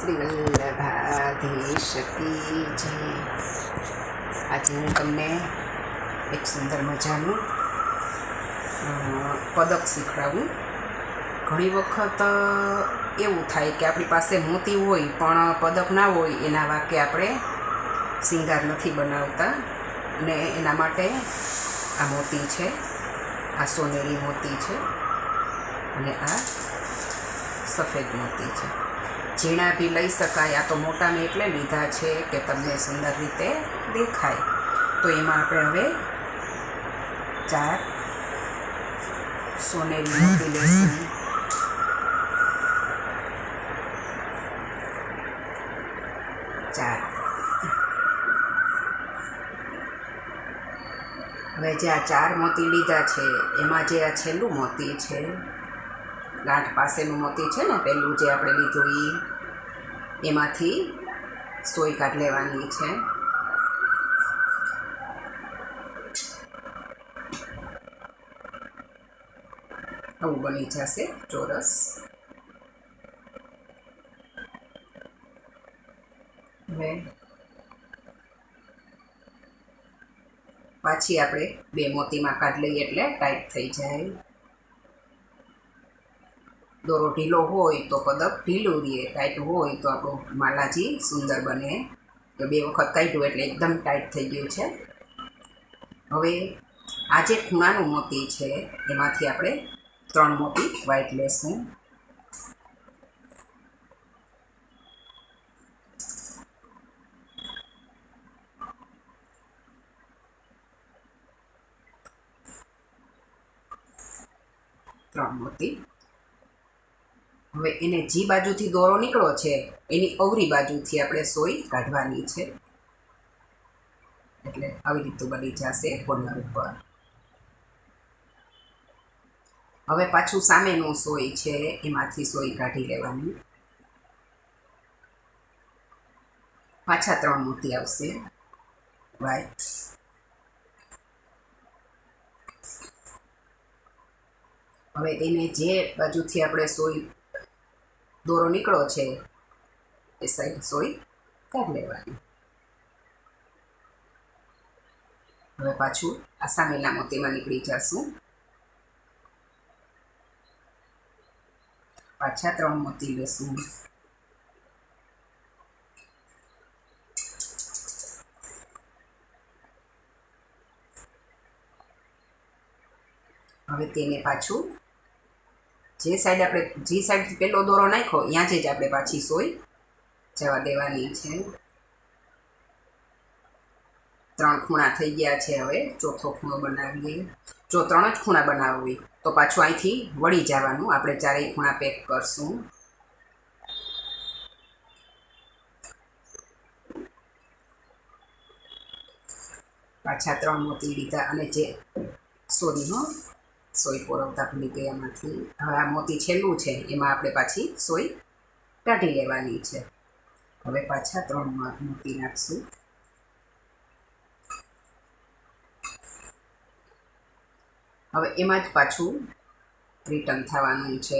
શ્રી વલ્લભાધીશ કી જય. આજે હું તમને એક સુંદર મજાનું પદક શીખડાવું. ઘણી વખત એવું થાય કે આપણી પાસે મોતી હોય પણ પદક ના હોય, એના વાકે આપણે શિંગાર નથી બનાવતા, અને એના માટે આ મોતી છે, આ સોનેરી મોતી છે અને આ સફેદ મોતી છે. ઝીણા બી લઈ શકાય. આ તો મોટા મેં એટલે લીધા છે કે તમને સુંદર રીતે દેખાય. તો એમાં આપણે હવે 4 સોનેરી મોતી લઈશું. હવે જે આ 4 મોતી લીધા છે એમાં જે આ છેલ્લું મોતી છે, ગાંઠ પાસેનું મોતી છે ને, પહેલું જે આપણે લીધું એમાંથી સોય કાઢ લેવાની છે. આવું બની જશે ચોરસ. હવે પાછી આપણે 2 મોતીમાં કાઢ લઈએ એટલે ટાઈટ થઈ જાય. દોરો ઢીલો હોય તો પદક ઢીલું રહે, ટાઈટ હોય તો આપણું માલાજી સુંદર બને. તો 2 વખત કાઢ્યું એટલે એકદમ ટાઈટ થઈ ગયું છે. હવે આ જે ખૂણાનું મોતી છે એમાંથી આપણે 3 મોતી વ્હાઈટ લેશું. મોતી. હવે એને જે બાજુથી દોરો નીકળો છે એની અવરી બાજુથી આપણે સોય કાઢવાની છે. એટલે આવી રીતે બની જશે કોર્નર ઉપર. હવે પાછું સામેનું સોય છે એમાંથી સોય કાઢી લેવાની. પાછા 3 મોતી આવશે વ્હાઈટ. હવે એને જે બાજુથી આપણે સોય દોરો નીકળો છે એ સાઈડ સોય કાઢી લેવાની. હવે પાછું આ સામેના મોતીમાં નીકળી જશું. પાછા 3 મોતી લેશું. હવે તેને પાછું જે સાઈડથી પહેલો દોરો નાખ્યો ત્યાંથી જ આપણે પાછી સોય જવા દેવાની છે. 3 ખૂણા થઈ ગયા છે. હવે ચોથો ખૂણો બનાવીએ. જો 3 જ ખૂણા બનાવવી તો પાછું અહીંથી વળી જવાનું. આપણે 4 ખૂણા પેક કરશું. પાછા 3 મોતી લીધા અને જે સોય પોરવતા ભૂલી ગઈ એમાંથી. હવે આ મોતી છેલ્લું છે એમાં આપણે પાછી સોય કાઢી લેવાની છે. હવે પાછા 3 મોતી નાખશું. હવે એમાં જ પાછું રિટર્ન થવાનું છે.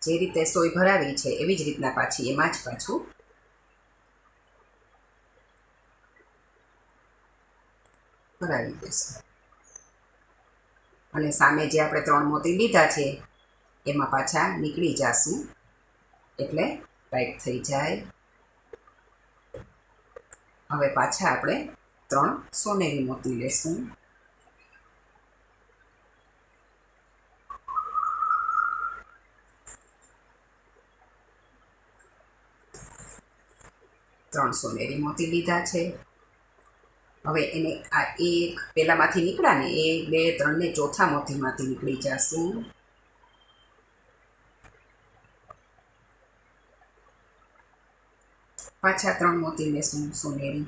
જે રીતે સોય ભરાવી છે એવી જ રીતના પાછી એમાં જ પાછું ભરાવી દેશું. અને સામે જે આપણે 3 મોતી લીધા છે એમાં પાછા નીકળી જશું એટલે ટાઈટ થઈ જાય. હવે પાછા આપણે 3 સોનેરી મોતી લેશું. સોનેરી મોતી લીધા છે. હવે એને આ એક પહેલામાંથી નીકળ્યા ને, 1 2 3 ને ચોથા મોતીમાંથી નીકળી જશું. પાછા 3 મોતી લેશું સોનેરી.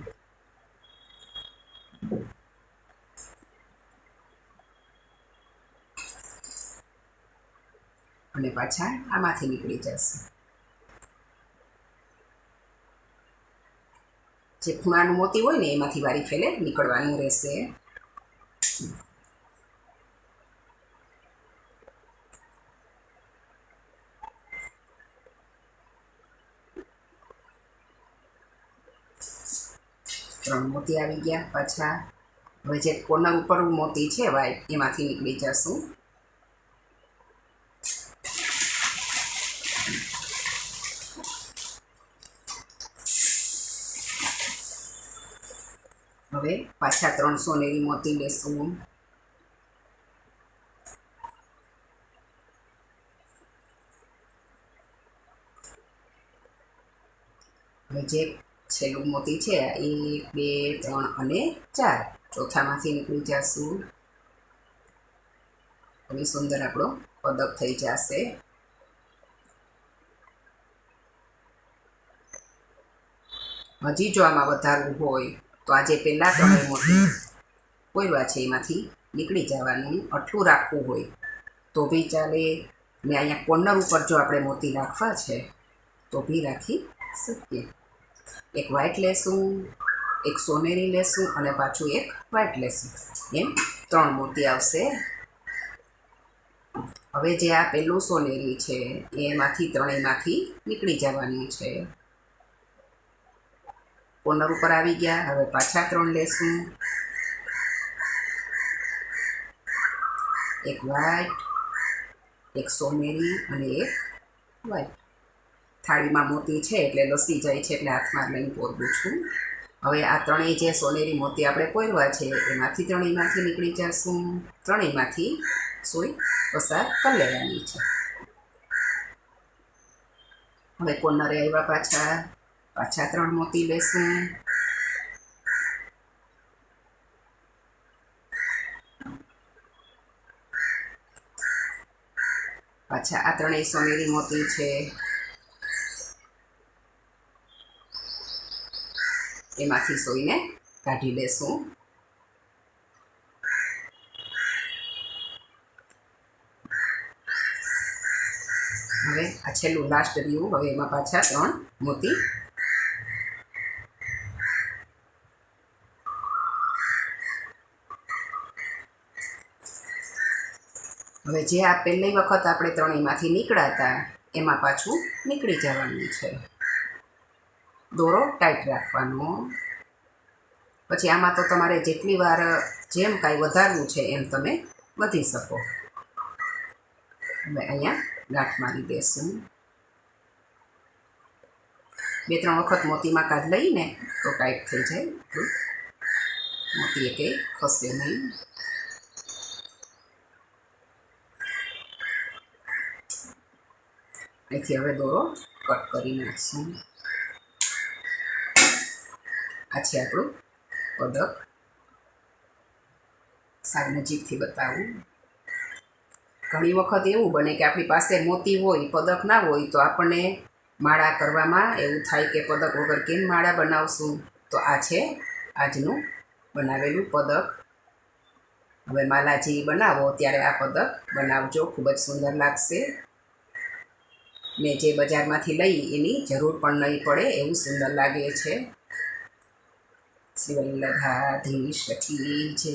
અને પાછા આમાંથી નીકળી જશે. જે ખૂણાનું મોતી હોય ને એમાંથી વારી ફેલે નીકળવાનું રહેશે. 3 મોતી આવી ગયા પાછા. હવે જે કોર્નર ઉપર મોતી છે વાઈટ એમાંથી નીકળી જશું. હવે પાછા 3 સોનેરી મોતી લેશું. હવે જે છેલ્લું મોતી છે 1 2 3 અને 4 ચોથામાંથી નીકળી જશું. હવે સુંદર આપણો પદક થઈ જશે. હજી જો આમાં વધારવું હોય તો આજે પહેલાં 3 મોતી કોરવા છે એમાંથી નીકળી જવાનું. આટલું રાખવું હોય તો બી ચાલે. ને અહીંયા કોર્નર ઉપર જો આપણે મોતી રાખવા છે તો બી રાખી શકીએ. એક વ્હાઈટ લેશું, એક સોનેરી લેશું અને પાછું એક વ્હાઈટ લેશું. એમ 3 મોતી આવશે. હવે જે આ પહેલું સોનેરી છે એમાંથી ત્રણેયમાંથી નીકળી જવાનું છે. કોર્નર ઉપર આવી ગયા. હવે પાછા 3 લેશું. એક વ્હાઈટ, એક સોનેરી અને એક વ્હાઈટ. થાળીમાં મોતી છે એટલે લસી જાય છે એટલે હાથમાં લઈને પોરવું છું. હવે આ ત્રણેય જે સોનેરી મોતી આપણે પોરવા છે એમાંથી ત્રણેયમાંથી નીકળી જશું. ત્રણેયમાંથી સોય પસાર કરી લેવાની છે. હવે કોર્નરે આવ્યા પાછા 3 મોતી લેશું. પાછા આ ત્રણેય સોનેરી મોતી છે એમાંથી સોયને કાઢી લેશું. હવે આ છેલ્લું લાસ્ટ રહ્યું. હવે એમાં પાછા 3 મોતી. હવે જે આ પહેલી વખત આપણે ત્રણેયમાંથી નીકળાતા એમાં પાછું નીકળી જવાનું છે. દોરો ટાઈટ રાખવાનો. પછી આમાં તો તમારે જેટલી વાર જેમ કાંઈ વધારવું છે એમ તમે વધી શકો. હવે અહીંયા ગાંઠ મારી દેશું. 2-3 વખત મોતીમાં કાઢ લઈને તો ટાઈટ થઈ જાય. મોતી એકેય ખસે નહીં. અહીંથી હવે દોરો કટ કરી નાખશું. આ છે આપણું પદક. સાવ નજીકથી બતાવું. ઘણી વખત એવું બને કે આપણી પાસે મોતી હોય પદક ના હોય તો આપણને માળા કરવામાં એવું થાય કે પદક વગર કેમ માળા બનાવશું. તો આ છે આજનું બનાવેલું પદક. હવે માલાજી બનાવો ત્યારે આ પદક બનાવજો, ખૂબ જ સુંદર લાગશે. ને જે બજારમાંથી લઈ એની જરૂર પણ નહીં પડે એવું સુંદર લાગે છે. શિવલ્લધાધીશ કી જય.